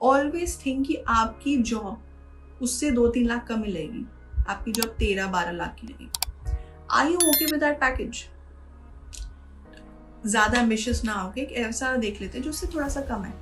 Always think कि आपकी job उससे 2-3 लाख कम मिलेगी, आपकी जॉब 13-12 लाख की लगेगी। Are you okay with that package? ज्यादा एम्बिशियस ना हो कि ऐसा देख लेते हैं जो उससे थोड़ा सा कम है।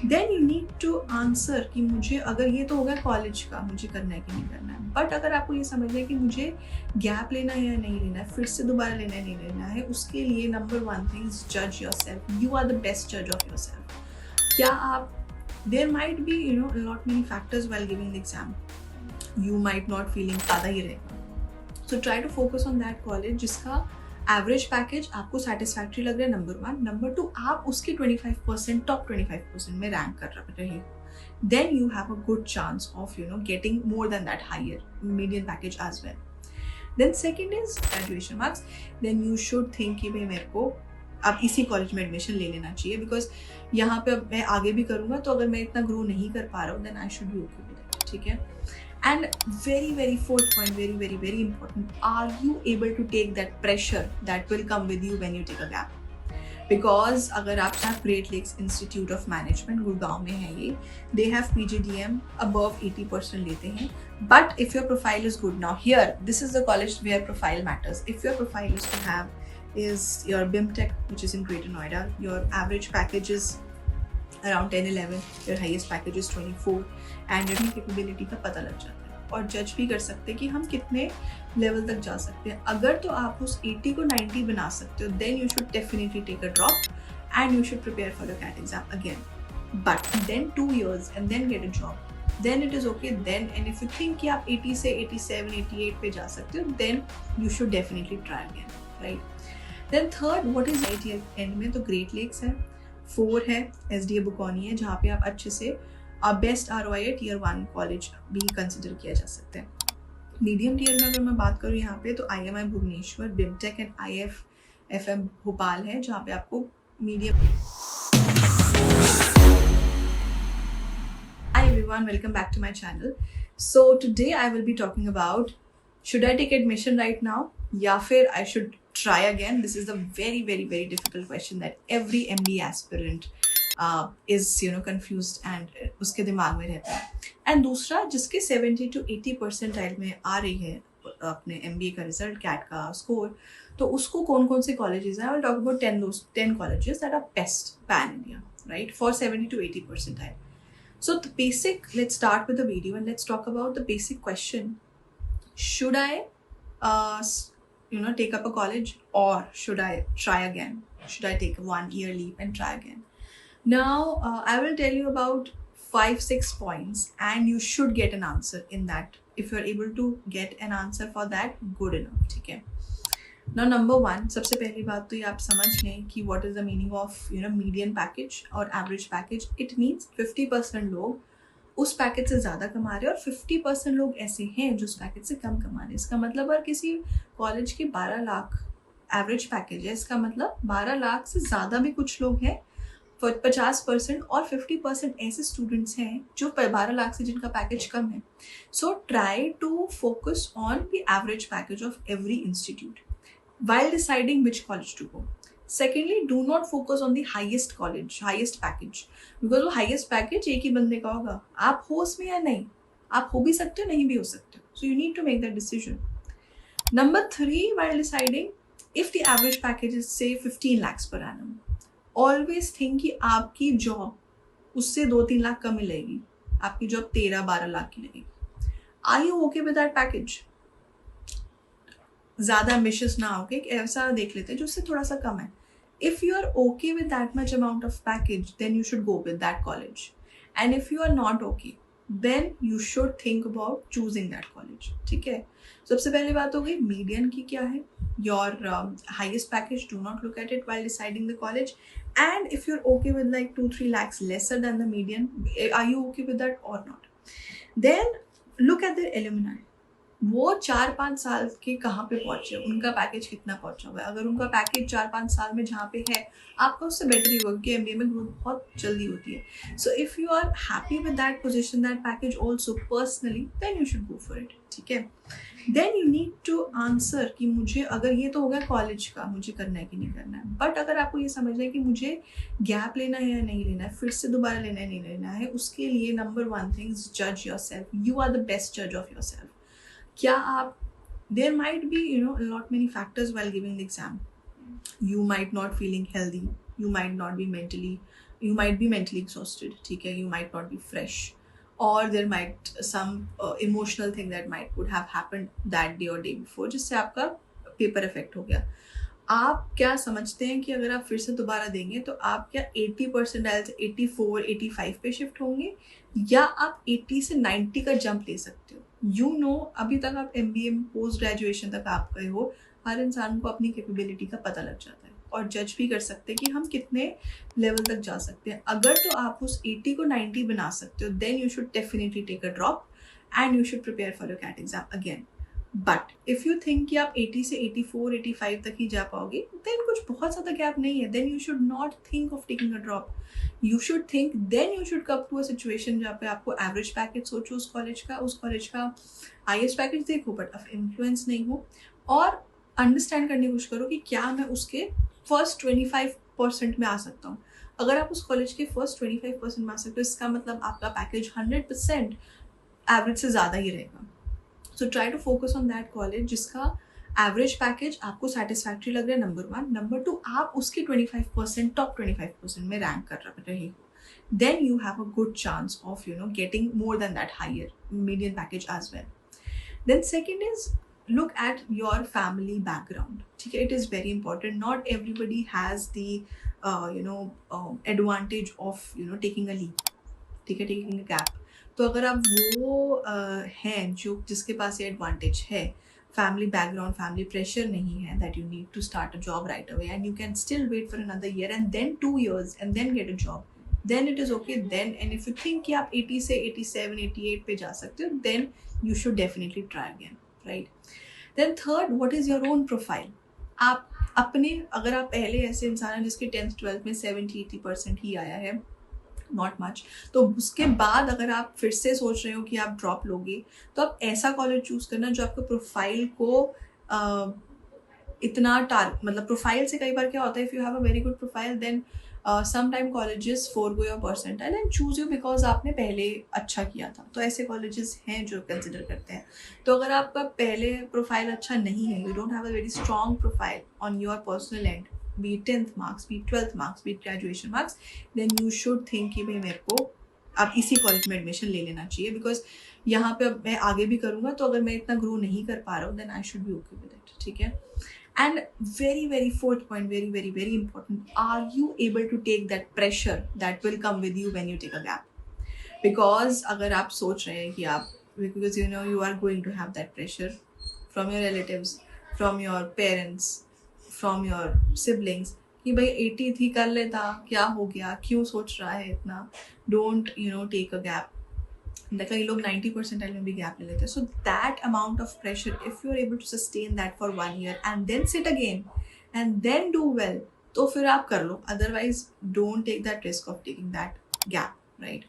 Then you need to answer कि मुझे, अगर ये तो हो गया कॉलेज का, मुझे करना है कि नहीं करना है, बट अगर आपको ये समझ है कि मुझे गैप लेना है या नहीं लेना है, फिर से दोबारा लेना है नहीं लेना है, उसके लिए नंबर वन थिंग इज जज your you are the best जज ऑफ योर सेल्फ। क्या आप, there might be lot many factors while giving the exam, you might not feeling आधा ही रहेगा। So try to focus on that college जिसका average package आपको satisfactory लग रहा है, नंबर वन। नंबर टू, आप उसके 25%, टॉप 25% में रैंक कर रहे हो, then you have a good chance of getting more than that higher median package as well. Then second is graduation marks. Then you should think कि भाई मेरे को अब इसी कॉलेज में एडमिशन ले लेना चाहिए, बिकॉज यहाँ पे अब मैं आगे भी करूँगा, तो अगर मैं इतना ग्रो नहीं कर पा रहा हूँ, then I should be okay with it, ठीक है। And very fourth point, very important, are you able to take that pressure that will come with you when you take a gap? Because अगर आप great lakes institute of management Gurgaon में है ये, they have PGDM above 80% लेते हैं, but if your profile is good, now here this is the college where profile matters. If your profile is to have is your BIMTech, which is in Greater Noida, your average package is around 10-11, your highest package is 24, and your capability का पता लग जाता है और जज भी कर सकते हैं कि हम कितने लेवल तक जा सकते हैं। अगर तो आप उस 80 को 90 बना सकते हो, then you should definitely take a drop and you should prepare for the CAT exam again. But then 2 years and then get a job, then it is okay then. And if you think कि आप 80 से 87, 88 पे जा सकते हो, then you should definitely try again, right? Then third, what is IIT end में, तो great lakes है, 4 है SDA बुकौनी है, जहाँ पे आप अच्छे से बेस्ट ROI है, Tier 1 कॉलेज भी कंसिडर किया जा सकता है। मीडियम टीयर में अगर मैं बात करूँ यहाँ पे, तो IMI Bhubaneswar, BIMTech and IFFM Bhopal है, जहाँ पे आपको medium. Hi everyone, welcome back to my channel. So today I will be talking about, should I take admission right now या फिर I should try again? This is the very difficult question that every MBA aspirant is confused and उसके दिमाग में रहता है। And दूसरा, जिसके 70 to 80 percentile में आ रही है अपने MBA का रिजल्ट, कैट का स्कोर, तो उसको कौन कौन से कॉलेजेस हैं? I will talk about 10 colleges that are best pan India, right, for 70 to 80 percentile. So the basic, let's start with the video and let's talk about the basic question. Should I take up a college, or should I try again? Should I take a 1-year leap and try again? Now I will tell you about 5-6 points and you should get an answer in that. If you're able to get an answer for that, good enough, ठीक है। Now number 1, सबसे पहली बात तो ये आप समझ लें कि what is the meaning of median package और average package. It means 50% लोग उस पैकेज से ज़्यादा कमा रहे हैं और 50% लोग ऐसे हैं जो उस पैकेज से कम कमा रहे हैं। इसका मतलब अगर किसी कॉलेज के 12 लाख एवरेज पैकेज है, इसका मतलब 12 लाख से ज़्यादा भी कुछ लोग हैं, 50% और 50% ऐसे स्टूडेंट्स हैं जो 12 लाख से जिनका पैकेज कम है। So try to focus on the average package of every institute while deciding which college to go. Secondly, do not focus on the highest college, highest package, because वो highest package एक ही बंदे का होगा। आप हो उसमें या नहीं, आप हो भी सकते हो, नहीं भी हो सकते। So you need to make that decision. Number 3, while deciding, if the average package is say 15 lakhs per annum, always think कि आपकी जॉब उससे 2-3 लाख कम मिलेगी, आपकी जॉब 13-12 लाख की लगेगी। Are you okay with that package? ज़्यादा एम्बिशियस ना हो कि ऐसा देख लेते हैं जो उससे थोड़ा सा कम है। If you are okay with that much amount of package, then you should go with that college, and if you are not okay, then you should think about choosing that college, ठीक है। सबसे पहली बात हो गई median की, क्या है your highest package, do not look at it while deciding the college. And if you're okay with like 2-3 lakhs lesser than the median, are you okay with that or not? Then look at their alumni. वो 4-5 साल के कहाँ पे पहुंचे, उनका package कितना पहुंचा हुआ है। अगर उनका पैकेज 4-5 साल में जहाँ पे है, आपका उससे बेटर ही होगा, क्योंकि एमबीए में ग्रोथ बहुत जल्दी होती है। So if you are happy with that position, that package also personally, then you should go for it. ठीक है, then you need to answer कि मुझे, अगर ये तो होगा कॉलेज का मुझे करना है कि नहीं करना है, बट अगर आपको ये समझना है कि मुझे गैप लेना है या नहीं लेना है, फिर से दोबारा लेना है नहीं लेना है, उसके लिए नंबर 1 थिंग, जज your you are the best जज ऑफ योर सेल्फ। क्या आप, there might be a lot many factors while giving the exam. You might not feeling healthy, you might not be mentally, you might be mentally exhausted, ठीक है, you might not be fresh, or there might some emotional thing that would have happened that day or day before, जिससे आपका paper effect हो गया। आप क्या समझते हैं कि अगर आप फिर से दोबारा देंगे तो आप क्या 80% आइल से 84, 85 पे शिफ्ट होंगे, या आप 80 से 90 का जंप ले सकते हो? अभी तक आप MBA में पोस्ट ग्रेजुएशन तक आप गए हो, हर इंसान को अपनी कैपेबिलिटी का पता लग जाता है और जज भी कर सकते हैं कि हम कितने लेवल तक जा सकते हैं। अगर तो आप उस 80 को 90 बना सकते हो, then you should definitely take a drop and you should prepare for your CAT exam again. But if you think कि आप 80 से 84, 85 तक ही जा पाओगे, देन कुछ बहुत ज़्यादा गैप नहीं है, then you should not think of taking a drop. You should think, then you should come to a situation जहाँ पे आपको एवरेज पैकेज सोचो उस कॉलेज का हाईएस्ट पैकेज देखो, बट अब इन्फ्लुएंस नहीं हो, और अंडरस्टैंड करने की कोशिश करो कि क्या मैं उसके फर्स्ट 25% में आ सकता हूँ। अगर आप उस कॉलेज के फर्स्ट 25% में आ सकते हो, इसका मतलब आपका पैकेज 100% एवरेज से ज़्यादा ही रहेगा। So try to focus on that college जिसका एवरेज पैकेज आपको सेटिस्फैक्ट्री लग रहा है, नंबर 1। नंबर 2, आप उसके 25%, टॉप 25% में रैंक कर रहे हो, then you have a good chance of getting more than that higher median package as well. Then second is, look at your family background. ठीक है, it is very important. Not everybody has the advantage of taking a leap, ठीक है, taking a gap. तो अगर आप वो हैं जो जिसके पास ये एडवांटेज है, फैमिली बैकग्राउंड, फैमिली प्रेशर नहीं है that you need to start a job right away and you can still wait for another year and then 2 years and then get a job, then it is okay. Then and if you think कि आप 80 से 87, 88 पे जा सकते हो, then you should definitely try again, right. Then third, what is your own profile. आप अपने, अगर आप पहले ऐसे इंसान हैं जिसके 10th 12th में 70-80% ही आया है, नॉट मच, तो उसके बाद अगर आप फिर से सोच रहे हो कि आप ड्रॉप लोगे, तो आप ऐसा कॉलेज चूज़ करना जो आपके प्रोफाइल को इतना मतलब प्रोफाइल से कई बार क्या होता है, if you have a very good profile, then sometime colleges forgo your percentile and choose you because आपने पहले अच्छा किया था। तो ऐसे कॉलेजेस हैं जो कंसिडर करते हैं। तो अगर आपका पहले प्रोफाइल अच्छा नहीं है, you don't have a very strong profile on your personal and, be it 10th marks, be it 12th marks, be it graduation marks, then you should think कि भाई मेरे को अब इसी कॉलेज में एडमिशन ले लेना चाहिए, बिकॉज यहाँ पे अब मैं आगे भी करूँगा, तो अगर मैं इतना ग्रो नहीं कर पा रहा हूँ, then I should be okay with it, ठीक है। And very fourth point, very important, are you able to take that pressure that will come with you when you take a gap. Because अगर आप सोच रहे हैं कि आप, because you are going to have that pressure from your relatives, from your parents, from your siblings, कि भाई 80 थी, कर लेता, क्या हो गया, क्यों सोच रहा है इतना, डोंट टेक अ गैप। कई लोग 90% में भी गैप ले लेते हैं। So that amount of pressure, if you are able to sustain that for 1 year and then sit again and then do well, तो फिर आप कर लो, otherwise don't take that risk of taking that gap, right.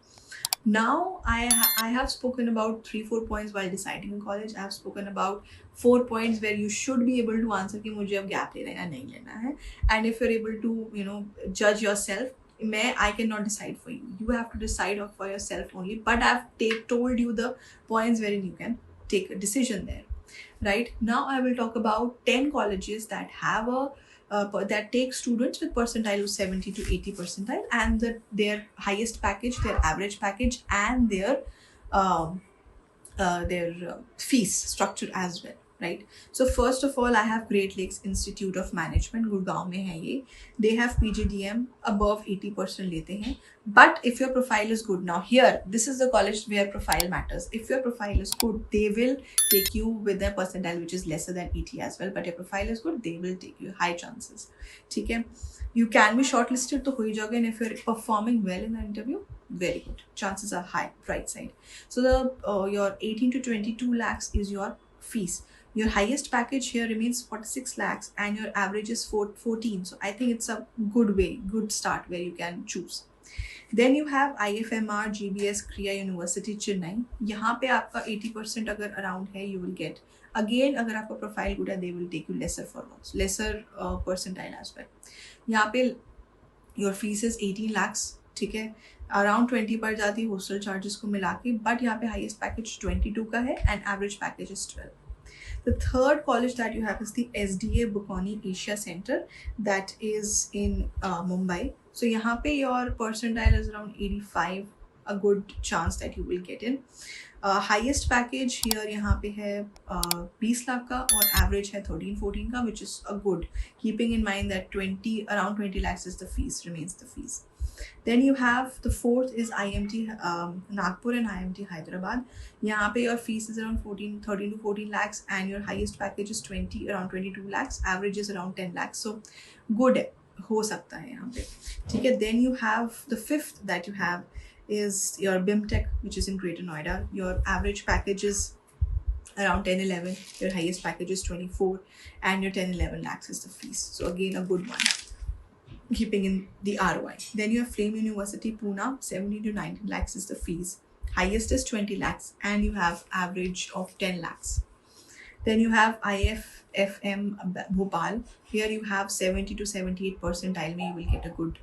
Now I have spoken about 3-4 points while deciding in college. I have spoken about 4 points where you should be able to answer कि मुझे अब gap लेना है या नहीं लेना है, and if you're able to judge yourself, I cannot decide for you. You have to decide for yourself only. But I've told you the points wherein you can take a decision there. Right now, I will talk about 10 colleges that have that take students with percentile of 70 to 80 percentile, and their highest package, their average package, and their fees structure as well. Right. So first of all, I have Great Lakes Institute of Management, Gurgaon में है ये. They have PGDM above 80% लेते हैं. But if your profile is good, now here, this is the college where profile matters. If your profile is good, they will take you with a percentile which is lesser than 80 as well. But your profile is good, they will take you, high chances. ठीक है. You can be shortlisted तो हो ही जाओगे, and if you're performing well in the interview, very good. Chances are high, right side. So your 18 to 22 lakhs is your fees. Your highest package here remains 46 lakhs and your average is 14. So I think it's a good way, good start where you can choose. Then you have IFMR GBS Kriya University Chennai. यहाँ पे आपका 80% अगर around है you will get. Again अगर आपका profile good है they will take you lesser for loss, lesser percentile as well. यहाँ पे your fees is 18 lakhs, ठीक है, अराउंड 20 पड़ जाती है हॉस्टल चार्जेस को मिला के, बट यहाँ पे हाईएस्ट पैकेज 22 का है and average package is 12. The third college that you have is the SDA Bukoni Asia Center that is in Mumbai. So यहाँ पे your percentile is around 85, a good chance that you will get in. Highest package here यहाँ पे है 20 लाख का और average है 13-14 का, which is a good, keeping in mind that around 20 lakhs is the fees, remains the fees. Then you have the fourth is IMT Nagpur and IMT Hyderabad. यहाँ पे your fees is around 13 to 14 lakhs and your highest package is around 22 lakhs. Average is around 10 lakhs. So good है, हो सकता है यहाँ पे, ठीक है. Then you have the fifth that you have is your BIMTech, which is in Greater Noida. Your average package is around 10-11. Your highest package is 24 and your 10-11 lakhs is the fees. So again a good one, keeping in the ROI. Then you have Flame University Pune, 17 to 19 lakhs is the fees. Highest is 20 lakhs and you have average of 10 lakhs. Then you have IFFM Bhopal. Here you have 70 to 78 percentile में you will get a good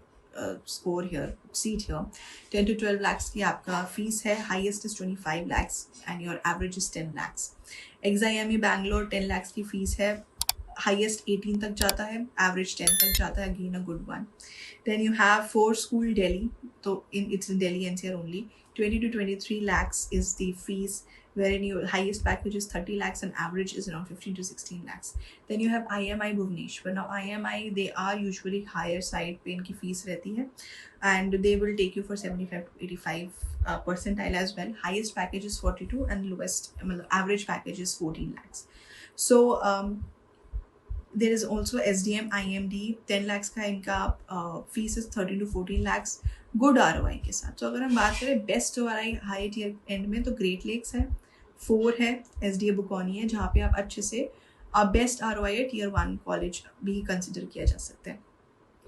score here, seat here. 10 to 12 lakhs की आपका fees है. Highest is 25 lakhs and your average is 10 lakhs. XIME Bangalore 10 lakhs की fees है. Highest 18 तक जाता है, average 10 तक जाता है, again a good one. Then you have Four School Delhi, so it's in Delhi NCR only. 20 to 23 lakhs is the fees, wherein your highest package is 30 lakhs and average is around 15 to 16 lakhs. Then you have IMI Bhubaneswar. Now IMI, they are usually higher side पे इनकी fees रहती है and they will take you for 75 to 85 percentile as well. Highest package is 42 and lowest average package is 14 lakhs. So there is also SDM IMD 10 lakhs का इनका fees is 13 to 14 lakhs, good ROI के साथ. तो अगर हम बात करें best ROI high tier end में तो ग्रेट लेक्स है, 4 है, SDA बुकोनी है जहाँ पे आप अच्छे से बेस्ट ROI है, टीयर 1 कॉलेज भी कंसिडर किया जा सकता है.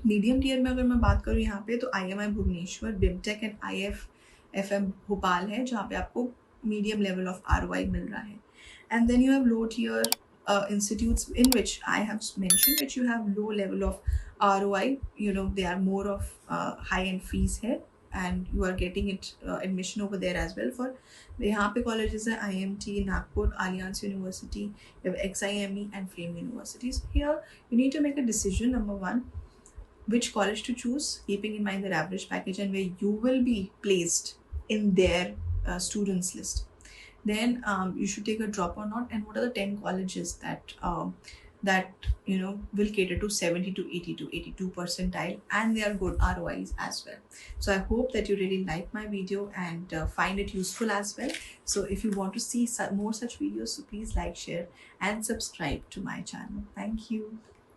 मीडियम टीयर में अगर मैं बात करूँ यहाँ पे तो IMI Bhubaneswar, BIMTech and IFFM Bhopal है जहाँ पे आपको मीडियम लेवल ऑफ ROI मिल रहा है. And then you have low tier institutes in which I have mentioned, which you have low level of ROI, you know, they are more of high-end fees here and you are getting it admission over there as well. For यहाँ पे colleges है IMT Nagpur, Alliance University, you have XIME and Flame Universities. Here you need to make a decision. Number one, which college to choose, keeping in mind their average package and where you will be placed in their students list. Then you should take a drop or not, and what are the 10 colleges that you know will cater to 70 to 80 to 82 percentile and they are good ROIs as well. So I hope that you really like my video and find it useful as well. So if you want to see more such videos, so please like, share and subscribe to my channel. Thank you.